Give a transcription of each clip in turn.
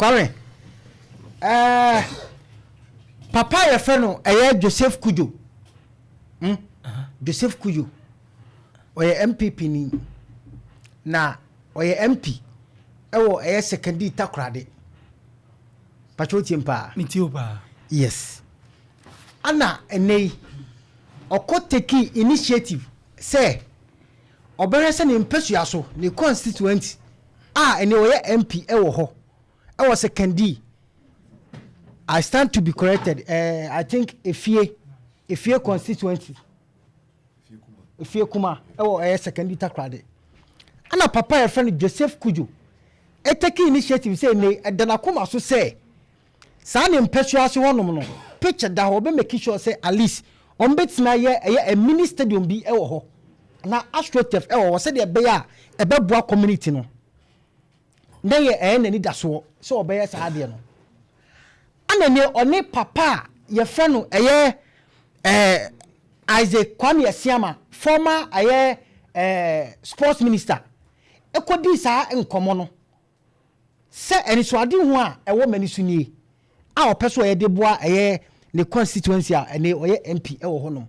Kwame papa ye fe no Joseph Kujo Joseph Kujo oye MPP ni na oye MP ewo secondary takrade patroti mpa mitiopa yes ana enei okoteki initiative say obere se ne mpesua so ne constituent ene oye MP ewo ho ewo secondary. I stand to be corrected. I think Efie constituency. Efie Kuma. Secondary takrade. Ana papa your friend Joseph Kujo. Take initiative say ne Danakuma so say. San impesua so wonom no. Picture da ho be make sure say at least on betina ye a mini stadium bi ewo ho. Na AstroTurf ewo say de be ya ebeboa community no. Na ye na ni da so obeye sa ade no. Anene one papa ye friend no Isaac Kwame Asiama former sports minister ekodi sa enkomo no se enisuade hu a ewo manisu nie a opeso ye de boa ne constituency a ene oye MP ewo honom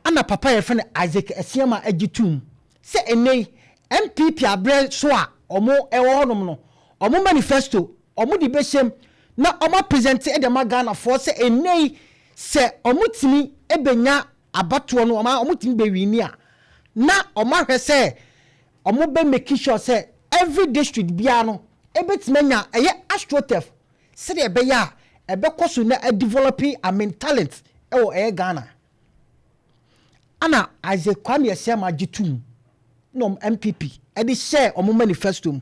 ana papa ye friend Isaac Asiama agitum se ene MPP abre so a omo ewo honom no omo manifesto omo di beshem na omo present e de magana for se enei se omutimi ebenya abato no omutimi be wini a na omo hwese omo be make sure se every district bia no ebetimanya AstroTurf se de be ya ebekoso na developing talent ewo Ghana ana Isaac Kwame Asiama gitum no MPP e dey share omo manifesto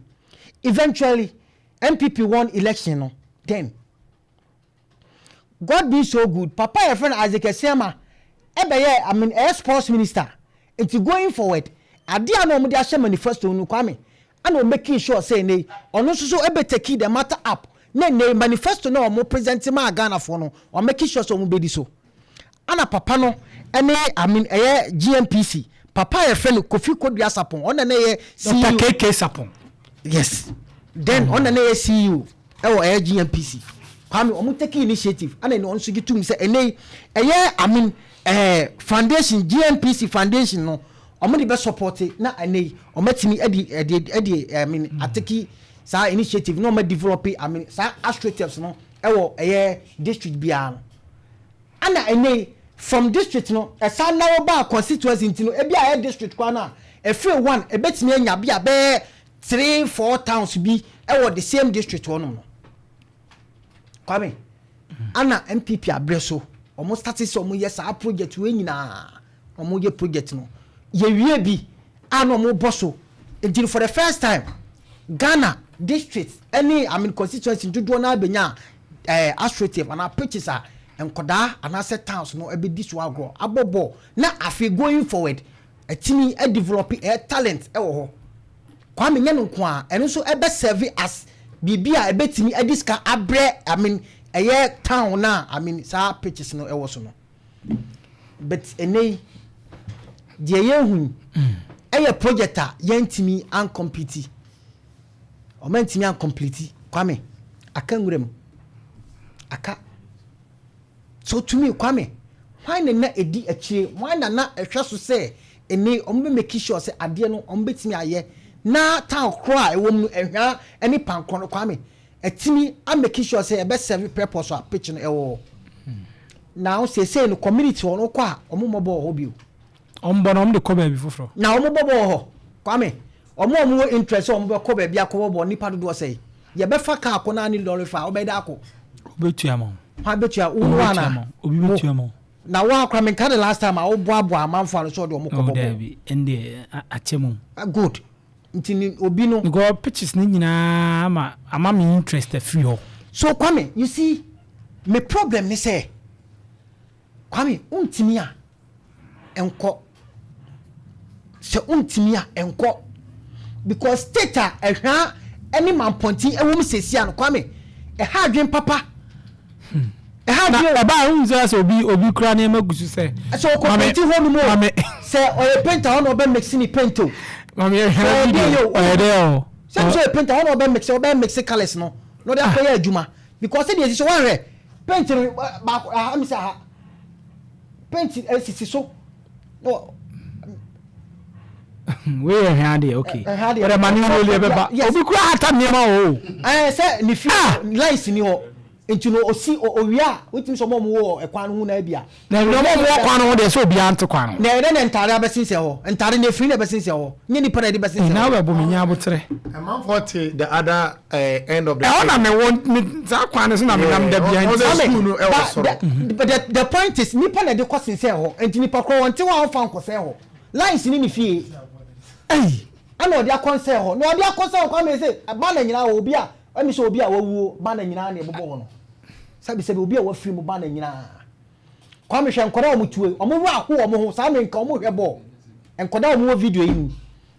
eventually MPP won election no. Then God be so good. Papa your friend Isaac Asiama sports minister. It's going forward. Adia no mo dey share manifesto no Kwame. And making sure say ne ono so take the matter up. Ne manifesto no mo present ma Ghana for no. Or making sure so mo be di so. Ana papa no GMPC. Papa your friend Kofi Kodua Sapon. On na ye Dr. KK Sapon. Yes. Then on na ye CEO ewo GMPC Kwame omo take initiative and no nso gitum say enei foundation GMPC foundation no omo dey be support na enei omatimi ateki sa initiative no ma develop sa AstroTurf no ewo district bia no ana enei from district no esa na wo ba constituency ntino ebia district kwa na free one ebetimi anya bia be 3-4 towns bi ewo the same district one no Kwame ana MPP abreso omo start say omo yes a project we nyina omo ye project no ye wie bi ana omo boso until for the first time Ghana district any constituency dodo na benya AstroTurf and pitches are enkoda and set towns no e be this one grow abobo na afi going forward a team develop talent e wo ho Kwame nya no nko a eno so ebe serve as bibia ebetimi ediska abre town na sa pitches no ewo so no but enei die yehu project a yantimi uncomplete o mantimi uncomplete Kwame aka ngurem aka so to me Kwame why na edi achire why na ehwe so say enei o me make sure say ade no o betimi aye na town cry wom ehwa any pankro no Kwame etimi a make sure say e be serve purpose a pitch no ewo now say no community ono kwa omomobo ho bio ombo no de koba bi foforo na omobobo ho Kwame omo interest omo be koba bi akobo nipa do say ye be fa ka akona ni lorry fa obeda ako obetuamo ha betua unwa na obi betuamo na wa Kwame kan the last time a oboabo amanfo no so de omo kobo ende achemu good ntini obi no go pitches ni nyina ama me interest free ho so Kwame you see me problem ni say Kwame untimi a enko se untimi a enko because state a ehwa any man ponti ewom sesia no Kwame e ha adwen papa e ha adwen baba unza so obi kra na magusu se so ko ponti ho no mo se o painter ho no be mix ni painto Mami, Some say paint one obe mix colors no dey akoya adwuma because say dey so one re paint no ba am say paint sisi so no we here dey okay but man no le be ba obi kura hata niema o say ni fi lines ni ho enti no osi owia wetim so mo wo ekwan hu na bia na no mo kwan no dey so bia ante kwan na ede na ntare abesinse ho ntare na free na abesinse ho nye ni para de abesinse na we bo menya abotre a man 40 the other end of the na me won za kwan so na me nam da bia but the point is ni para de kwasinse ho enti ni pakro wonte wa ho fa nkose ho lines ni fie ana odi akonse ho na odi akonse ho kwa me say ba na nyina obi a ami so obi a wawuo ba na nyina na ebobo ho no sabi obi a wafiri mu ba na nyina kwa me hwe nkoda omutue omo ru aho omo ho sa me nka omo hwe bo nkoda omo video yi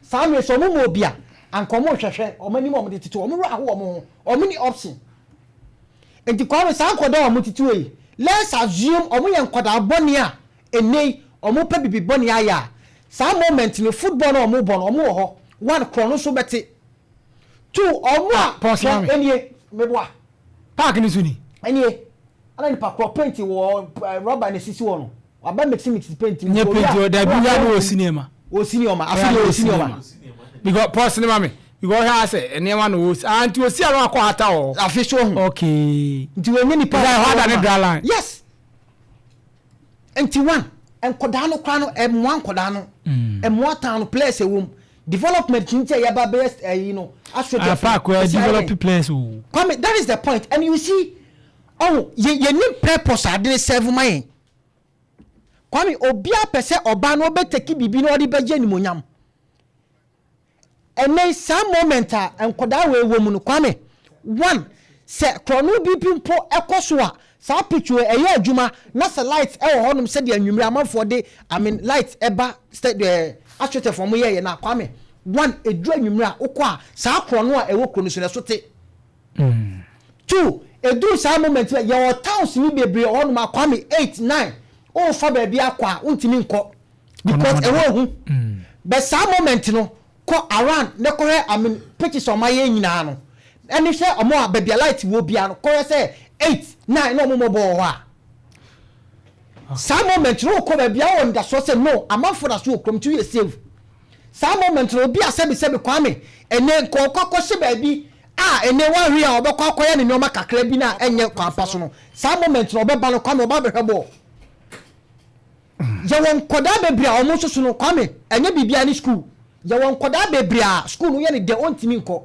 sa me so omo obi a anka omo hwehwe omo ni omo de tete omo ru aho omo ho omo ni option enti kwa me sa nkoda omo tete yi let's assume omo ye nkoda boni a enei omo pa bibi boni aya sa moment ni football na omo bon omo ho one krono so beti two omo a enie meboa park ni suni enie ana ni pakro paint wo rubber ni sisi wo no aba mix paint ni paint o da bi ya no cinema afili o cinema because paul cinema me because ha say eniema no anti o si ara akọ hata o afisho hu okay nti we ni pa ha da dry line yes nti one enkoda no kwa no emwa enkoda no emwa town place ewom development nti ya ba best you know a park where develop place come that is the point and you see ye ni purpose ade serve man kwami obi apese oba no obeteki bibi no odi beje ni monyam ene some moment a enkoda we wom no kwami one se krono bi pimpo ekoso a sa picture eye adwuma na se light e wo honum se de anwumre amanfo de light eba the actually from ye na kwami one edu anwumre a ukwa sa krono a ewo krono so na so te two edu sa moment ye towns ni bebre honum akwami 8 9 o fa ba bia kwa untimi nko because ewo hu but sa moment no ko around ne ko pictures o maye nyina no eni hwe omo a ba bia light wo bia no ko say 8 9 no mo bo ho a sa moment no ko ba bia won da so say no amanfo da so okrom tu ye save sa moment no bia sebi kwame ene ko kokko hye ba bi ene wa hwe a obekọ akoya ne nyoma kakra bi na enye kwampa so no sa moment no obeba no kwame oba behwe bo ye won koda bebria omo soso no kwame enye bibia ni school ye won koda bebria school no ye ne de ontimi nko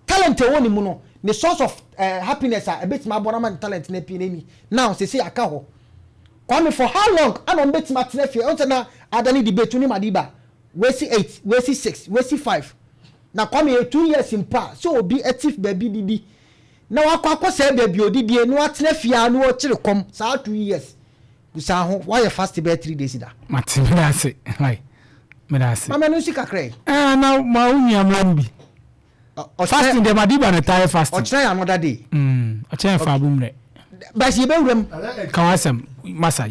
talent woni mu no the source of happiness a bit ma abona talent na pie ni now say aka ho kwame for how long anon bet ma tena on na adani debate ni madiba we see 8 we see 6 we see 5 na kwame 2 years in pa so obi active baby didi na wakwa say baby odidie no atena fia no kire kom sa 2 years busa ho why fast be 3 days da matimina say like medase mama no sika krai na ma unya mlambi fasting de madiba na tie fasting o try another day o try fa bumre ba si be wuram kawasem masa